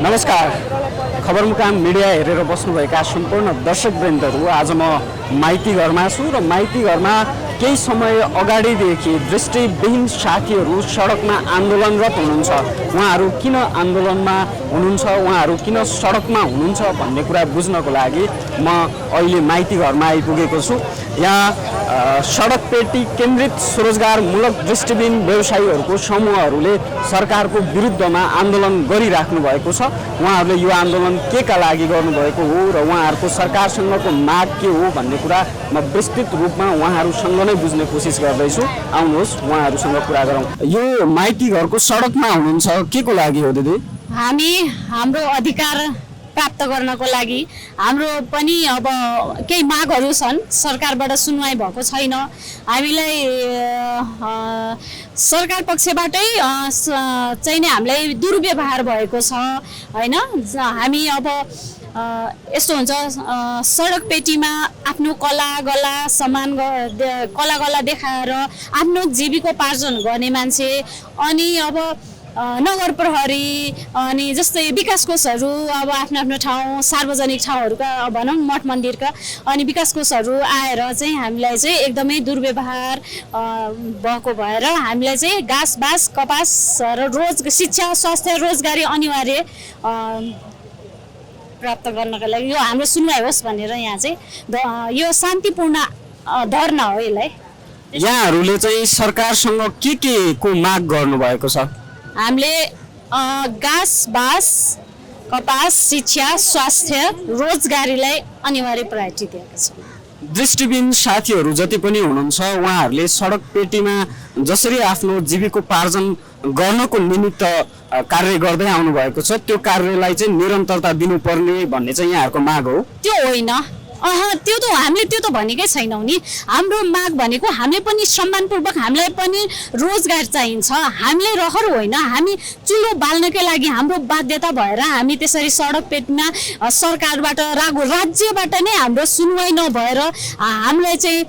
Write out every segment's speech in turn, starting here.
नमस्कार खबर मुकाम मिडिया हेरेर बस्नुभएका सम्पूर्ण दर्शकवृन्दहरू आज म माइती घरमा छु र माइती घरमा केही समय अगाडिदेखि दृष्टिविहीन साथीहरू सडकमा आन्दोलनरत हुनुहुन्छ। उहाँहरू किन आन्दोलनमा हुनुहुन्छ, उहाँहरू किन सडकमा हुनुहुन्छ भन्ने कुरा बुझ्नको लागि म अहिले माइती घरमा आइपुगेको छु। यहाँ सडक पेटी केन्द्रित स्वरोजगारमूलक दृष्टिविहीन व्यवसायीहरूको समूहहरूले सरकारको विरुद्धमा आन्दोलन गरिराख्नु भएको छ। उहाँहरूले यो आन्दोलन केका लागि गर्नुभएको हो र उहाँहरूको सरकारसँगको माग के हो भन्ने कुरा म विस्तृत रूपमा उहाँहरूसँग नै बुझ्ने कोसिस गर्दैछु। आउनुहोस् उहाँहरूसँग कुरा गरौँ। यो माइती घरको सडकमा हुनुहुन्छ के को लागि हो दिदी? हामी हाम्रो अधिकार प्राप्त गर्नको लागि हाम्रो पनि अब केही मागहरू छन्, सरकारबाट सुनवाई भएको छैन। हामीलाई सरकार पक्षबाटै चाहिँ नै हामीलाई दुर्व्यवहार भएको छ हैन। हामी अब यस्तो हुन्छ, सडक पेटीमा आफ्नो कला गला देखाएर आफ्नो जीविकोपार्जन गर्ने मान्छे अनि अब नगर प्रहरी अनि जस्तै विकास कोषहरू अब आफ्नो आफ्नो ठाउँ सार्वजनिक ठाउँहरूका भनौँ मठ मन्दिरका अनि विकास कोषहरू आएर चाहिँ हामीलाई चाहिँ एकदमै दुर्व्यवहार भएको भएर हामीलाई चाहिँ घाँस बास कपास र शिक्षा स्वास्थ्य रोजगारी अनिवार्य प्राप्त गर्नका लागि यो हाम्रो सुनवाई होस् भनेर यहाँ चाहिँ यो शान्तिपूर्ण धरना हो। यसलाई यहाँहरूले चाहिँ सरकारसँग के को माग गर्नुभएको छ? हामीले घाँस बास कपास शिक्षा स्वास्थ्य रोजगारीलाई अनिवार्य प्रायोरिटी दिएका छौँ। दृष्टिविहीन साथीहरू जति पनि हुनुहुन्छ उहाँहरूले सडक पेटीमा जसरी आफ्नो जीविकोपार्जन गर्नको निमित्त कार्य गर्दै आउनु भएको छ, त्यो कार्यलाई चाहिँ निरन्तरता दिनुपर्ने भन्ने चाहिँ यहाँहरूको माग हो? त्यो होइन, त्यो त हामीले त्यो त भनेकै छैनौँ नि। हाम्रो माग भनेको हामीले पनि सम्मानपूर्वक हामीलाई पनि रोजगार चाहिन्छ। हामीले रहर होइन, हामी चुलो बाल्नकै लागि हाम्रो बाध्यता भएर हामी त्यसरी सडक पेटमा सरकारबाट राज्यबाट नै हाम्रो सुनवाई नभएर हामीलाई चाहिँ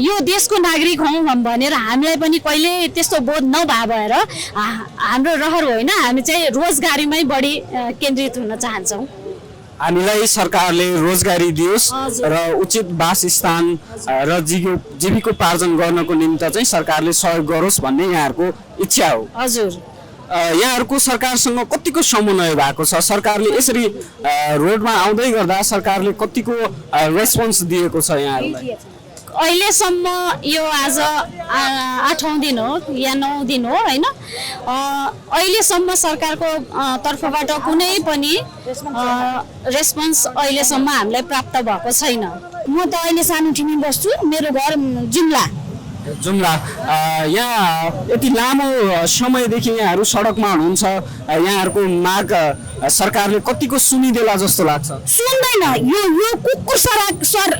यो देशको नागरिक हौँ भनेर हामीलाई पनि कहिले त्यस्तो बोध नभएर हाम्रो रहर होइन, हामी चाहिँ रोजगारीमै बढी केन्द्रित हुन चाहन्छौँ। हामीलाई सरकारले रोजगारी दियोस् र उचित वासस्थान र जीविकोपार्जन गर्नको निम्ति चाहिँ सरकारले सहयोग गरोस् भन्ने यहाँहरूको इच्छा हो। हजुर, यहाँहरूको सरकारसँग कतिको समन्वय भएको छ? सरकारले यसरी रोडमा आउँदै गर्दा सरकारले कतिको रेस्पोन्स दिएको छ यहाँहरूलाई? अहिलेसम्म यो आज 8औं दिन हो या 9 दिन हो हैन। अहिलेसम्म सरकारको तर्फबाट कुनै पनि रेस्पोन्स अहिलेसम्म हामीलाई प्राप्त भएको छैन। म त अहिले सानोठिनी बस्छु, मेरो घर जुम्ला। यहाँ यति लामो समयदेखि यहाँहरू सडकमा हुनुहुन्छ, यहाँहरूको माग सरकारले कतिको सुनिदेला जस्तो लाग्छ? सुन्दैन, यो कुकुर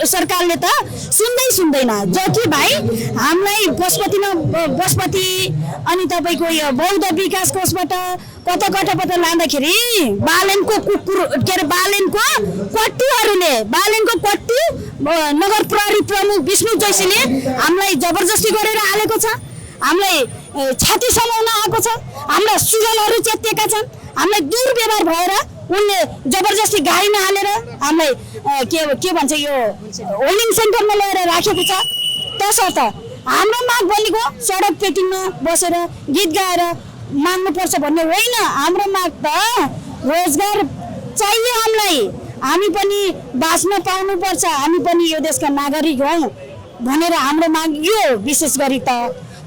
सरकारले त सुन्दैन। जति भाइ हामीलाई बस्पति अनि तपाईँको यो बौद्ध विकास कोषबाट कता लाँदाखेरि बालेनको पट्टी नगर प्रहरी प्रमुख विष्णु जोशीले हामीलाई जबरजस्ती गरेर हालेको छ। हामीलाई छाती समाउन आएको छ, हाम्रा सुजनहरू च्यातिएका छन्। हामीलाई दुर्व्यवहार भएर उनले जबरजस्ती गाडीमा हालेर हामीलाई के भन्छ यो होल्डिङ सेन्टरमा ल्याएर राखेको छ। तसर्थ हाम्रो माग भनेको सडक पेटीमा बसेर गीत गाएर माग्नुपर्छ भन्ने होइन। हाम्रो माग त रोजगार चाहियो हामीलाई, हामी पनि बाँच्न पाउनुपर्छ, हामी पनि यो देशका नागरिक हौँ भनेर हाम्रो माग यो विशेष गरी त।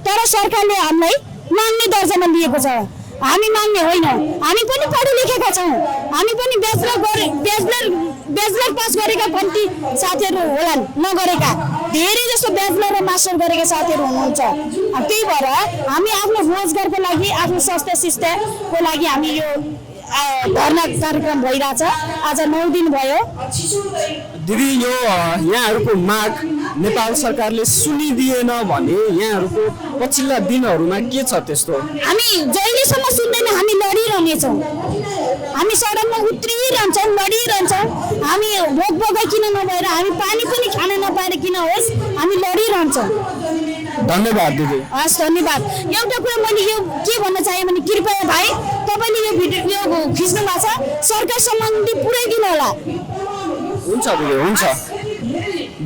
तर सरकारले हामीलाई माग्ने दर्जामा लिएको छ, हामी माग्ने होइन। हामी पनि पढे लेखेका छौँ, हामी पनि ब्याचलर पास गरेका कम्ती साथीहरू होलान्, नगरेका धेरै जस्तो ब्याचलर र मास्टर गरेका साथीहरू हुनुहुन्छ। त्यही भएर हामी आफ्नो रोजगारको लागि आफ्नो स्वास्थ्य शिक्षाको लागि हामी यो धरना कार्यक्रम भइरहेछ। आज 9 दिन भयो। दिदी, यो यहाँहरूको माग नेपाल सरकारले सुनिदिएन भने यहाँहरूको पछिल्ला दिनहरूमा के छ त्यस्तो? हामी जहिलेसम्म सुन्दैन हामी लडिरहनेछौँ। हामी सडकमा उत्रिरहन्छौँ, लडिरहन्छौँ। हामी भोक किन नभएर, हामी पानी पनि खान नपाएर किन होस्, हामी लडिरहन्छौँ। धन्यवाद दिदी। हस्, धन्यवाद। एउटा कुरा मैले यो के भन्न चाहे भने कृपया भाइ तपाईँले यो भिडियो खिच्नु भएको छ सरकार सम्बन्धी पुर्याइदिनु होला। हुन्छ दिदी हुन्छ।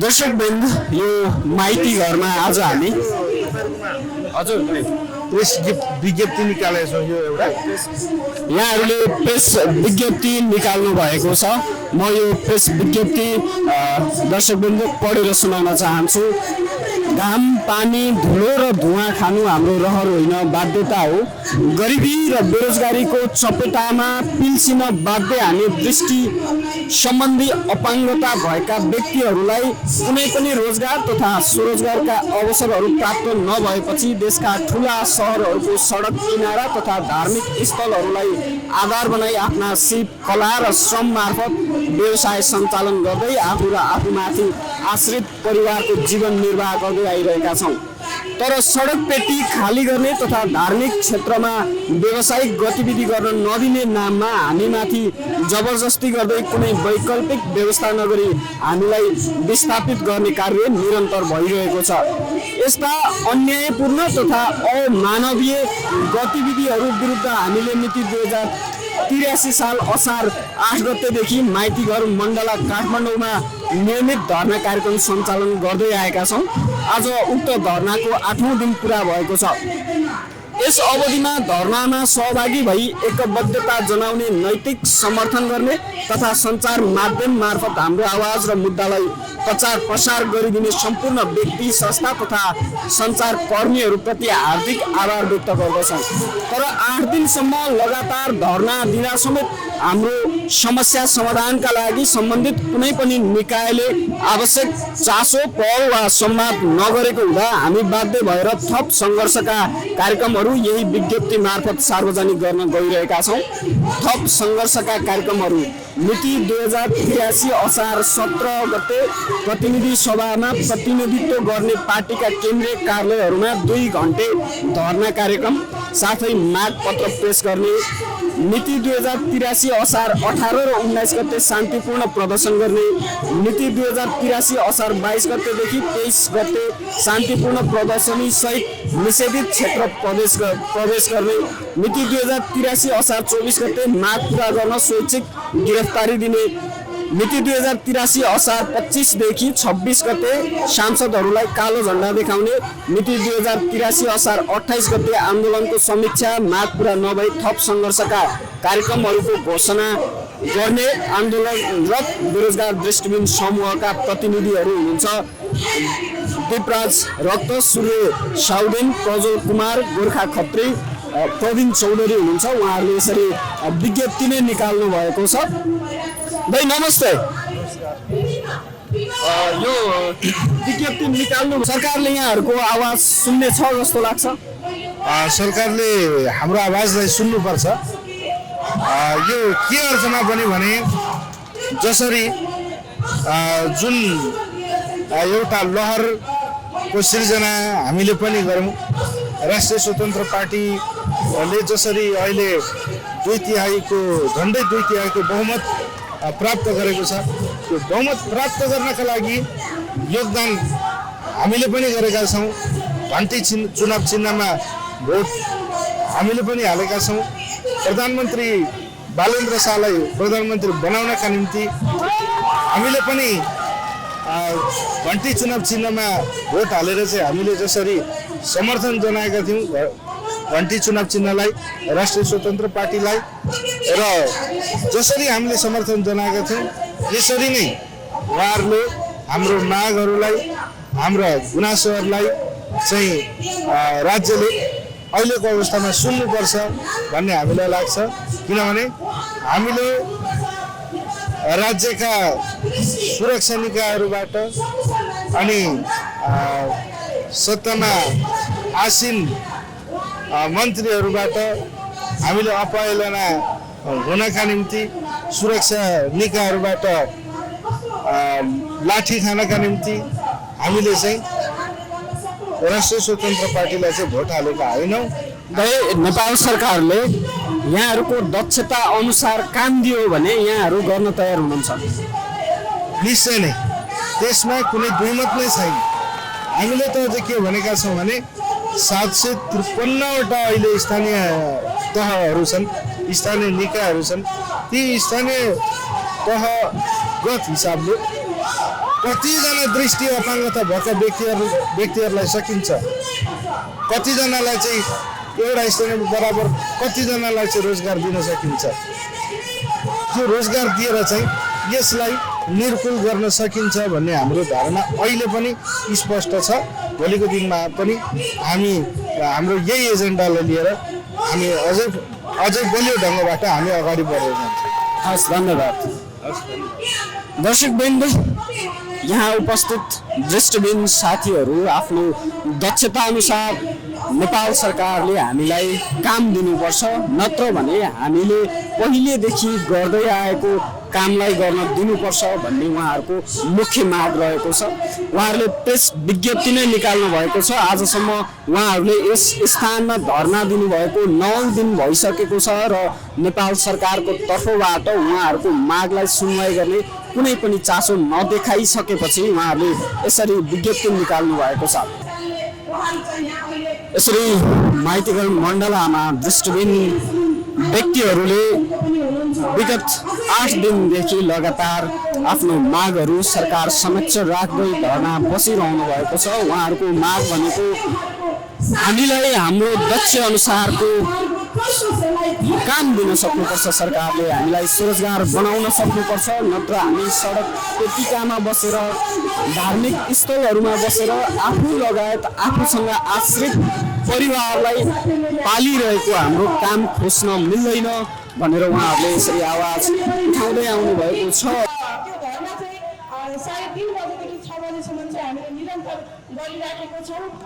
दर्शकवृन्द यो माइती घरमा आज हामी हजुर प्रेस विज्ञप्ति निकालेको छौँ। यो एउटा यहाँहरूले प्रेस विज्ञप्ति निकाल्नु भएको छ। म यो प्रेस विज्ञप्ति दर्शकवृन्द पढेर सुनाउन चाहन्छु। घाम पानी धुलो र धुवाँ खानु हाम्रो रहर होइन, बाध्यता हो। गरिबी र बेरोजगारीको चपेटामा पिल्सिन बाध्य हामी दृष्टि सम्बन्धी अपाङ्गता भएका व्यक्तिहरूलाई कुनै पनि रोजगार तथा स्वरोजगारका अवसरहरू प्राप्त नभएपछि देशका ठुला सहरहरूको सडक किनारा तथा धार्मिक स्थलहरूलाई आधार बनाई आफ्ना सिप कला र श्रम मार्फत व्यवसाय सञ्चालन गर्दै आफू र आफूमाथि आश्रित परिवारको जीवन निर्वाह गर्दै आइरहेका छौँ। तर सडक पेटी खाली गर्ने तथा धार्मिक क्षेत्रमा व्यावसायिक गतिविधि गर्न नदिने नाममा हामीमाथि जबरजस्ती गर्दै कुनै वैकल्पिक व्यवस्था नगरी हामीलाई विस्थापित गर्ने कार्य निरन्तर भइरहेको छ। यस्ता अन्यायपूर्ण तथा अमानवीय गतिविधिहरू विरुद्ध हामीले मिति 2083 साल असार 8 गतेदेखि माइतीघर मण्डला काठमाडौँमा नियमित धर्ना कार्यक्रम सञ्चालन गर्दै आएका छौँ। आज उक्त धर्नाको 8औं दिन पुरा भएको छ। यस अवधिमा धर्नामा सहभागी भई एकबद्धता जनाउने, नैतिक समर्थन गर्ने तथा सञ्चार माध्यम मार्फत हाम्रो आवाज र मुद्दालाई प्रचार प्रसार गरिदिने सम्पूर्ण व्यक्ति, संस्था तथा सञ्चार कर्मीहरूप्रति हार्दिक आभार व्यक्त गर्दछौँ। तर 8 दिनसम्म लगातार धर्ना दिँदा समेत हाम्रो समस्या समाधानका लागि सम्बन्धित कुनै पनि निकायले आवश्यक चासो पहल वा संवाद नगरेको हुँदा हामी बाध्य भएर थप सङ्घर्षका कार्यक्रमहरू यही विज्ञप्ति मार्फत सार्वजनिक गर्न गइरहेका छौँ। थप सङ्घर्षका कार्यक्रमहरू मिति 2083 असार 17 गते प्रतिनिधि सभामा प्रतिनिधित्व गर्ने पार्टीका केन्द्रीय कार्यालयहरूमा 2 घण्टे धर्ना कार्यक्रम साथै माग पत्र पेश गर्ने, मिति 2083 असार 18 र 19 गते शान्तिपूर्ण प्रदर्शन गर्ने, मिति 2083 असार 22 गतेदेखि 23 गते शान्तिपूर्ण प्रदर्शनी सहित निषेधित क्षेत्र प्रवेश गर्ने, मिति 2083 असार 24 गते माग पुरा गर्न स्वैच्छिक गिरफ्तारी दिने, मिति 2083 असार 25 देखि 26 गते सांसदहरूलाई कालो झण्डा देखाउने, मिति 2083 असार 28 गते आन्दोलनको समीक्षा, माग पुरा नभई थप सङ्घर्षका कार्यक्रमहरूको घोषणा गर्ने आन्दोलनरत बेरोजगार दृष्टिबिन समूहका प्रतिनिधिहरू हुनुहुन्छ। दिपराज रक्त, सूर्य साउदेन, प्रज्वल कुमार, गोर्खा खत्री, प्रवीण चौधरी हुनुहुन्छ। उहाँहरूले यसरी विज्ञप्ति नै निकाल्नु भएको छ। भाइ नमस्ते। यो विज्ञप्ति निकाल्नु सरकारले यहाँहरूको आवाज सुन्ने छ जस्तो लाग्छ? सरकारले हाम्रो आवाजलाई सुन्नुपर्छ। यो के अर्थमा पनि भने जसरी जुन एउटा लहरको सिर्जना हामीले पनि गऱ्यौँ, राष्ट्रिय स्वतन्त्र पार्टीले जसरी अहिले 2/3 झन्डै 2/3 बहुमत प्राप्त गरेको छ, त्यो बहुमत प्राप्त गर्नका लागि योगदान हामीले पनि गरेका छौँ। घन्टी चुनाव चिन्हमा भोट हामीले पनि हालेका छौँ। प्रधानमन्त्री बालेन्द्र शाहलाई प्रधानमन्त्री बनाउनका निम्ति हामीले पनि घन्टी चुनाव चिन्हमा भोट हालेर चाहिँ हामीले जसरी समर्थन जनाएका थियौँ घन्टी चुनाव चिन्हलाई, राष्ट्रिय स्वतन्त्र पार्टीलाई, र जसरी हामीले समर्थन जनाएका थियौँ यसरी नै उहाँहरूले हाम्रो मागहरूलाई, हाम्रा गुनासोहरूलाई चाहिँ राज्यले अहिलेको अवस्थामा सुन्नुपर्छ भन्ने हामीलाई लाग्छ। किनभने हामीले राज्यका सुरक्षा निकायहरूबाट अनि सत्तामा आसीन मन्त्रीहरूबाट हामीले अपहेलना हुनका निम्ति, सुरक्षा निकायहरूबाट लाठी खानका निम्ति हामीले चाहिँ राष्ट्रिय स्वतन्त्र पार्टीलाई चाहिँ भोट हालेका होइनौँ। नेपाल सरकारले यहाँहरूको दक्षता अनुसार काम दियो भने यहाँहरू गर्न तयार हुनुहुन्छ? निश्चय नै, त्यसमा कुनै दुईमत नै छैन। हामीले त अझ के भनेका छौँ भने 753वटा अहिले स्थानीय तहहरू छन्। स्थानीय निकायहरू छन् ती स्थानीय तहगत हिसाबले कतिजना दृष्टि अपाङ्गता भएका व्यक्तिहरूलाई सकिन्छ, कतिजनालाई चाहिँ एउटा स्थानीय बराबर कतिजनालाई चाहिँ रोजगार दिन सकिन्छ, त्यो रोजगार दिएर चाहिँ यसलाई निर्कुल गर्न सकिन्छ भन्ने हाम्रो धारणा अहिले पनि स्पष्ट छ। भोलिको दिनमा पनि हामी हाम्रो यही एजेन्डालाई लिएर हामी अझै बलियो ढङ्गबाट हामी अगाडि बढेर जान्छौँ। हस्, धन्यवाद। दर्शकवृन्द, यहाँ उपस्थित दृष्टिविहीन साथीहरू आफ्नो दक्षता अनुसार नेपाल सरकारले हामीलाई काम दिनुपर्छ, नत्र भने हामीले पहिलेदेखि गर्दै आएको कामलाई गर्न दिनुपर्छ भन्ने उहाँहरूको मुख्य माग रहेको छ। उहाँहरूले प्रेस विज्ञप्ति नै निकाल्नु भएको छ। आजसम्म उहाँहरूले यस स्थानमा धरना दिनुभएको 9 दिन भइसकेको छ र नेपाल सरकारको तर्फबाट उहाँहरूको मागलाई सुनवाई गर्ने कुनै पनि चासो नदेखाइसकेपछि उहाँहरूले यसरी विज्ञप्ति निकाल्नु भएको छ। यसरी माइतीगढ मण्डलामा दृष्टिविहीन व्यक्तिहरूले विगत 8 दिनदेखि लगातार आफ्नो मागहरू सरकार समक्ष राख्दै धरना बसिरहनु भएको छ। उहाँहरूको माग भनेको हामीलाई हाम्रो दक्ष अनुसारको काम दिन सक्नुपर्छ, सरकारले हामीलाई स्वरोजगार बनाउन सक्नुपर्छ, नत्र हामी सडक पेटिकामा बसेर धार्मिक स्थलहरूमा बसेर आफू लगायत आफूसँग आश्रित परिवारलाई पालिरहेको हाम्रो काम खोज्न मिल्दैन भनेर उहाँहरूले यसरी आवाज उठाउँदै आउनु भएको छ। त्यो धर्ना चाहिँ साढे 3 बजेदेखि 6 बजेसम्म चाहिँ हामीले निरन्तर गरिराखेको छौँ।